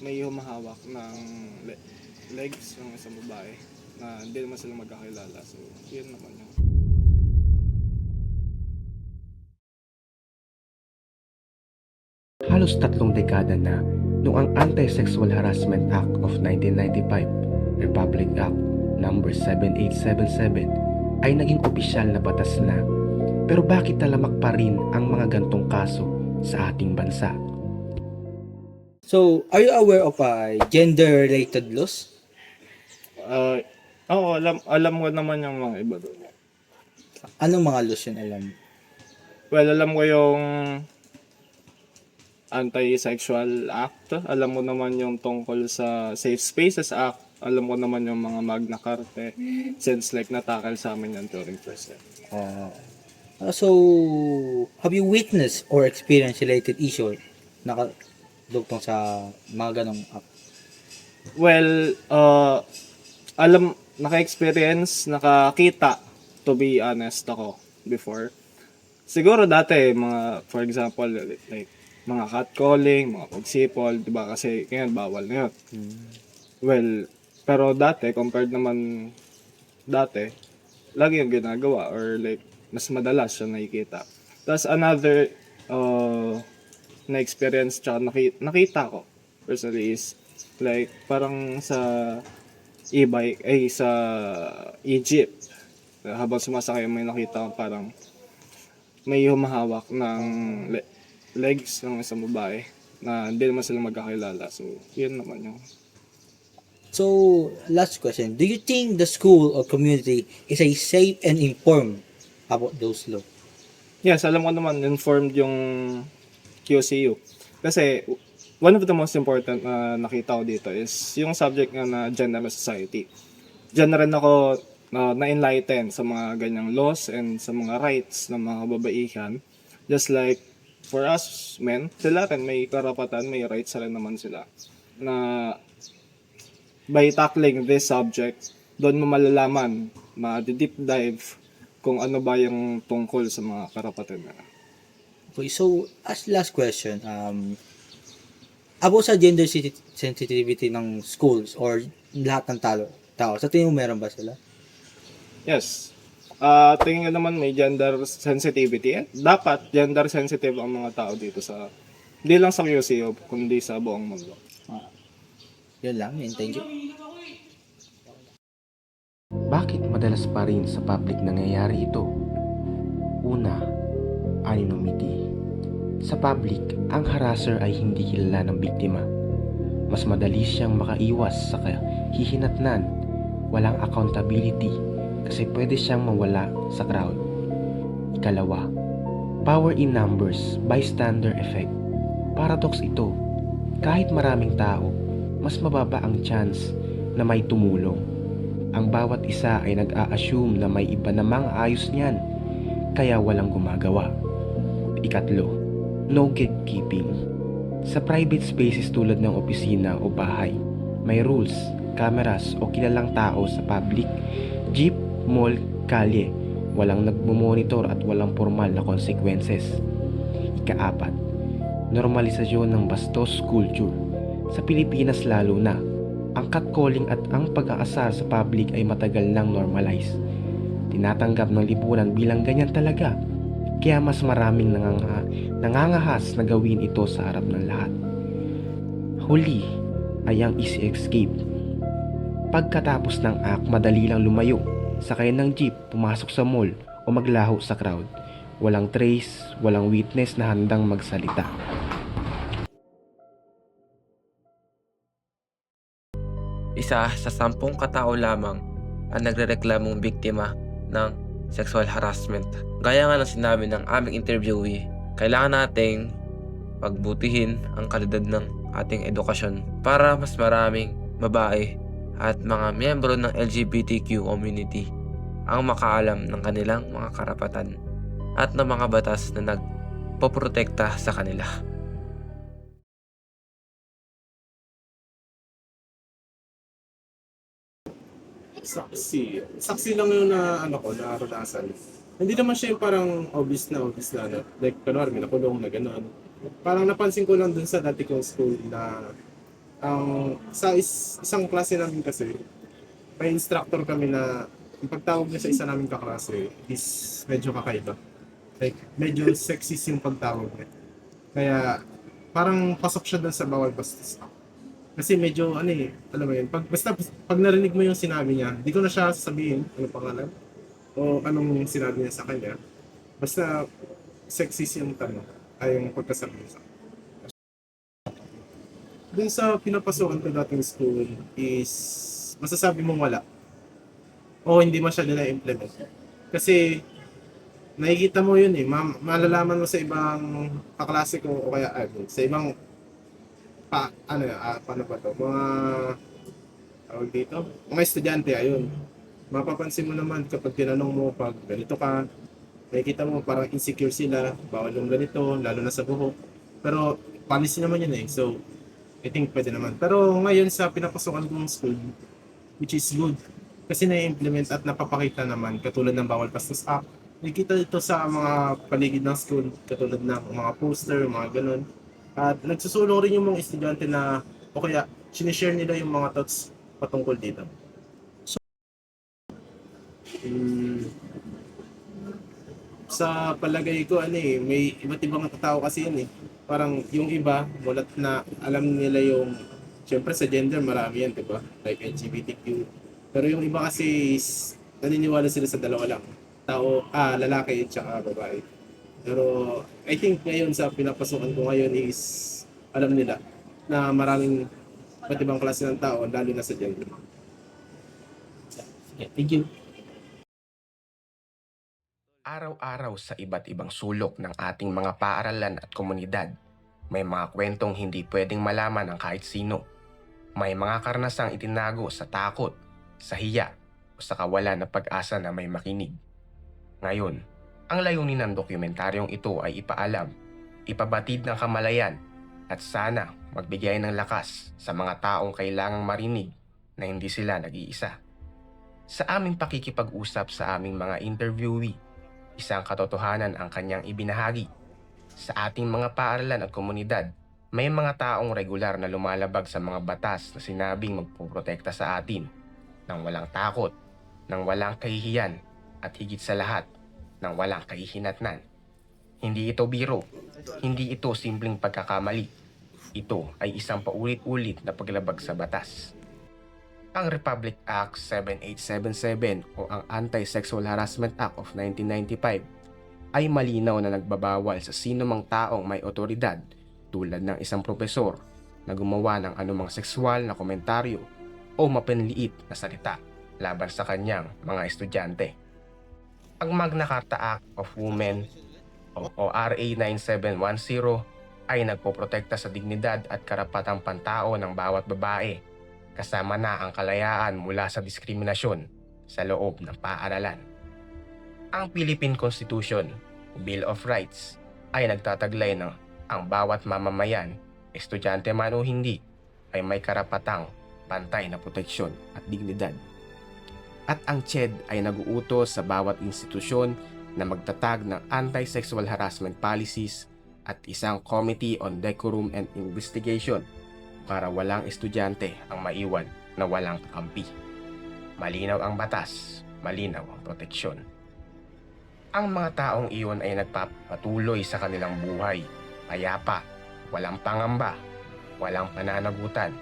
may humahawak ng legs ng isang babae na hindi naman sila magkakilala. So, yun naman yun. Halos 3 dekada na noong ang Anti-Sexual Harassment Act of 1995, Republic Act number 7877 ay naging opisyal na batas na. Pero bakit talamak pa rin ang mga gantong kaso sa ating bansa? So, are you aware of gender-related laws? Oo, alam ko naman yung mga iba doon. Anong mga laws yun alam mo? Well, alam ko yung Anti-Sexual Act. Alam mo naman yung tungkol sa Safe Spaces Act. Alam ko naman yung mga Magna Carta. Since like natakal sa amin yan during first year. So, have you witnessed or experienced related issue nakadugtong sa mga ganong act? Well, naka-experience, nakakita, to be honest ako, before. Siguro dati, for example, like, mga catcalling, mga pagsipol, di ba? Kasi ngayon, bawal na yun. Well, pero dati, compared naman dati, lagi yung ginagawa or like, mas madalas siya nakikita. Tapos another na-experience tsaka nakita ko personally is like parang sa e-bike ay sa Egypt habang sumasakay may nakita ko parang may humahawak ng legs ng isang babae na hindi naman sila magkakilala. So, yun naman yung So, last question. Do you think the school or community is a safe and informed about those laws? yes, alam ko naman informed yung QCU. Kasi one of the most important na nakita ko dito is yung subject nga na gender and society. Diyan na rin ako na-enlighten sa mga ganyang laws and sa mga rights ng mga kababaihan. Just like for us men, sila rin may karapatan, may rights rin naman sila. Na by tackling this subject, doon mo malalaman, ma-deep dive kung ano ba yung tungkol sa mga karapatan nila. Okay, so, as last question, about sa gender sensitivity ng schools or lahat ng tao, sa tingin mo meron ba sila? Yes. Tingin ko naman may gender sensitivity. Dapat gender sensitive ang mga tao dito sa hindi lang sa QCO, kundi sa buong mundo. Yun lang, yun. Thank you. Bakit madalas pa rin sa public nangyayari ito? Una, anonymity. Sa public, ang harasser ay hindi kilala ng biktima. Mas madali siyang makaiwas sa kahihinatnan. Walang accountability kasi pwede siyang mawala sa crowd. Ikalawa, power in numbers, bystander effect. Paradox ito. Kahit maraming tao, mas mababa ang chance na may tumulong. Ang bawat isa ay nag-a-assume na may iba namang ayos niyan, kaya walang gumagawa. Ikatlo, no gatekeeping. Sa private spaces tulad ng opisina o bahay, may rules, cameras o kilalang tao sa public, jeep, mall, kalye. Walang nagmumonitor at walang formal na consequences. Ikaapat, normalisasyon ng bastos culture. Sa Pilipinas lalo na, ang catcalling at ang pag-aasar sa public ay matagal nang normalize. Tinatanggap ng lipunan bilang ganyan talaga. Kaya mas maraming nangangahas na gawin ito sa harap ng lahat. Huli ay ang easy escape. Pagkatapos ng act, madali lang lumayo, sakay ng jeep, pumasok sa mall o maglaho sa crowd. Walang trace, walang witness na handang magsalita. Isa sa 10 katao lamang ang nagrereklamong biktima ng sexual harassment. Gaya nga ng sinabi ng aming interviewee, kailangan nating pagbutihin ang kalidad ng ating edukasyon para mas maraming babae at mga miyembro ng LGBTQ community ang makaalam ng kanilang mga karapatan at ng mga batas na nagpoprotekta sa kanila. Saksi lang yung naranasan. Hindi naman siya yung parang obvious na ano. Like, kunwari, may nakulong na gano'n. Parang napansin ko lang dun sa dati kong school na Isang klase namin kasi, may instructor kami na yung pagtawag niya sa isa naming kaklase is medyo kakaiba. Like, medyo sexist yung pagtawag niya. Kaya, parang pasok siya doon sa bawal bastos. Kasi medyo, ano eh, alam mo yun, pag narinig mo yung sinabi niya, di ko na siya sasabihin ano pangalan o anong sinabi niya sa kanya. Basta, sexist yung tanong, ay yung pagkasabi niya sa akin. Dun sa pinapasukan ko dating school is, masasabi mong wala. O hindi masyado na-implement. Kasi, nakikita mo yun eh, malalaman mo sa ibang kaklase ko o kaya sa ibang paano ba to? Mga tawag dito, mga estudyante ayun. Mapapansin mo naman kapag tinanong mo pag ganito ka, nakikita mo parang insecure sila, bawal yung ganito, lalo na sa buhok. Pero policy naman yun eh. So, I think pwede naman. Pero ngayon sa pinapasukan kong school, which is good, kasi na-implement at napapakita naman katulad ng Bawal Bastos Act. Nakikita ito sa mga paligid ng school, katulad ng mga poster, mga ganun. At nagsusulong rin yung mga estudyante na o kaya sinishare nila yung mga thoughts patungkol dito. Hmm, sa palagay ko may iba't ibang tao kasi yun eh. Parang yung iba, mulat na alam nila yung, syempre sa gender marami yan, di ba? Like LGBTQ. Pero yung iba kasi is, naniniwala sila sa dalawa lang. Lalaki at saka babae. Pero I think ngayon sa pinapasukan ko ngayon is alam nila na maraming iba't ibang klase ng tao, lalo na sa gender. Okay, thank you. Araw-araw sa iba't ibang sulok ng ating mga paaralan at komunidad, may mga kwentong hindi pwedeng malaman ng kahit sino. May mga karanasang itinago sa takot, sa hiya, o sa kawalan ng pag-asa na may makinig. Ngayon, ang layunin ng dokumentaryong ito ay ipaalam, ipabatid ng kamalayan, at sana magbigay ng lakas sa mga taong kailangang marinig na hindi sila nag-iisa. Sa aming pakikipag-usap sa aming mga interviewee, isang katotohanan ang kanyang ibinahagi. Sa ating mga paaralan at komunidad, may mga taong regular na lumalabag sa mga batas na sinabing magpoprotekta sa atin nang walang takot, nang walang kahihiyan, at higit sa lahat, nang walang kahihinatnan. Hindi ito biro, hindi ito simpleng pagkakamali. Ito ay isang paulit-ulit na paglabag sa batas. Ang Republic Act 7877 o ang Anti-Sexual Harassment Act of 1995 ay malinaw na nagbabawal sa sinumang taong may otoridad tulad ng isang propesor na gumawa ng anumang sexual na komentaryo o mapanliit na salita laban sa kanyang mga estudyante. Ang Magna Carta Act of Women o RA 9710 ay nagpoprotekta sa dignidad at karapatang pantao ng bawat babae, kasama na ang kalayaan mula sa diskriminasyon sa loob ng paaralan. Ang Philippine Constitution o Bill of Rights ay nagtataglay ng ang bawat mamamayan, estudyante man o hindi, ay may karapatang pantay na proteksyon at dignidad. At ang CHED ay nag-uutos sa bawat institusyon na magtatag ng anti-sexual harassment policies at isang Committee on Decorum and Investigation para walang estudyante ang maiwan na walang kakampi. Malinaw ang batas, malinaw ang proteksyon. Ang mga taong iyon ay nagpapatuloy sa kanilang buhay, payapa, walang pangamba, walang pananagutan.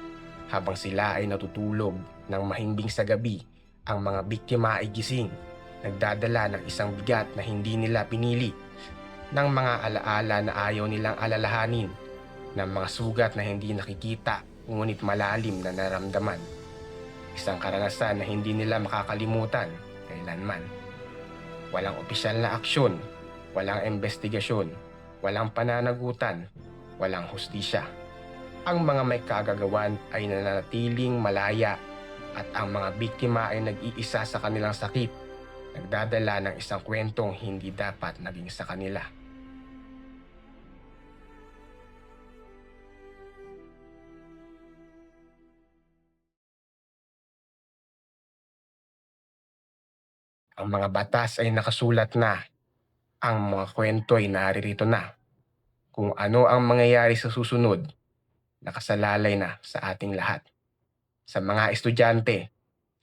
Habang sila ay natutulog ng mahimbing sa gabi, ang mga biktima ay gising, nagdadala ng isang bigat na hindi nila pinili, ng mga alaala na ayaw nilang alalahanin, ng mga sugat na hindi nakikita ngunit malalim na naramdaman. Isang karanasan na hindi nila makakalimutan kailanman. Walang opisyal na aksyon, walang investigasyon, walang pananagutan, walang hustisya. Ang mga may kagagawan ay nananatiling malaya at ang mga biktima ay nag-iisa sa kanilang sakit, nagdadala ng isang kwentong hindi dapat naging sa kanila. Ang mga batas ay nakasulat na, ang mga kwento ay naririto na. Kung ano ang mangyayari sa susunod, nakasalalay na sa ating lahat. Sa mga estudyante,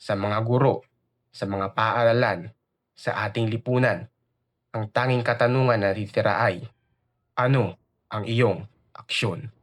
sa mga guro, sa mga paaralan, sa ating lipunan, ang tanging katanungan na natitira ay, ano ang iyong aksyon?